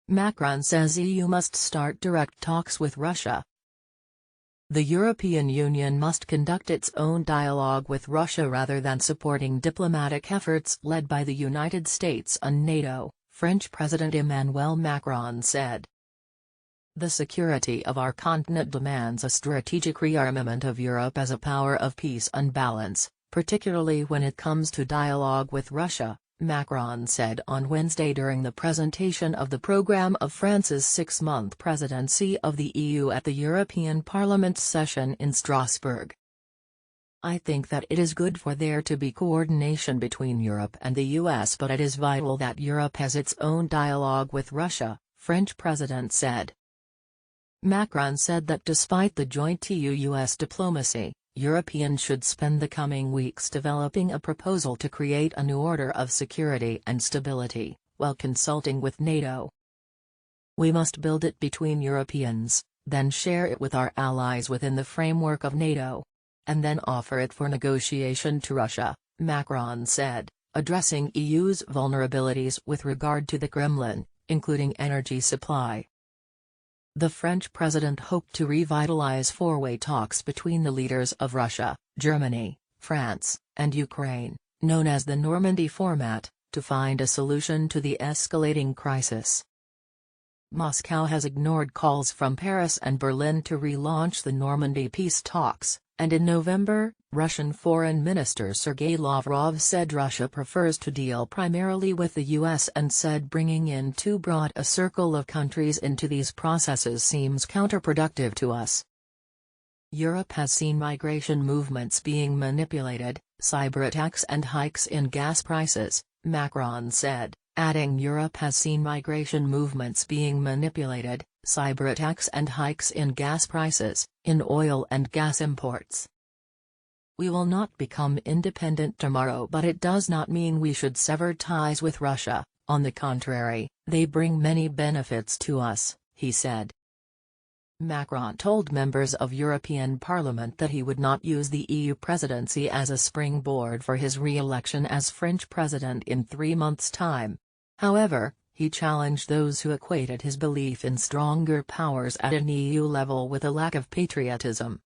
Macron says EU must start direct talks with Russia. The European Union must conduct its own dialogue with Russia rather than supporting diplomatic efforts led by the United States and NATO, French President Emmanuel Macron said. The security of our continent demands a strategic rearmament of Europe as a power of peace and balance, particularly when it comes to dialogue with Russia, Macron said on Wednesday during the presentation of the programme of France's six-month presidency of the EU at the European Parliament's session in Strasbourg. I think that it is good for there to be coordination between Europe and the US, but it is vital that Europe has its own dialogue with Russia, French president said. Macron said that despite the joint EU-US diplomacy, Europeans should spend the coming weeks developing a proposal to create a new order of security and stability, while consulting with NATO. We must build it between Europeans, then share it with our allies within the framework of NATO. And then offer it for negotiation to Russia, Macron said, addressing EU's vulnerabilities with regard to the Kremlin, including energy supply. The French president hoped to revitalize four-way talks between the leaders of Russia, Germany, France, and Ukraine, known as the Normandy format, to find a solution to the escalating crisis. Moscow has ignored calls from Paris and Berlin to relaunch the Normandy peace talks, and in November, Russian Foreign Minister Sergei Lavrov said Russia prefers to deal primarily with the US and said bringing in too broad a circle of countries into these processes seems counterproductive to us. Europe has seen migration movements being manipulated, cyberattacks and hikes in gas prices, Macron said, adding Europe has seen migration movements being manipulated, cyberattacks and hikes in gas prices, in oil and gas imports. We will not become independent tomorrow, but it does not mean we should sever ties with Russia, on the contrary, they bring many benefits to us, he said. Macron told members of European Parliament that he would not use the EU presidency as a springboard for his re-election as French president in 3 months' time. However, he challenged those who equated his belief in stronger powers at an EU level with a lack of patriotism.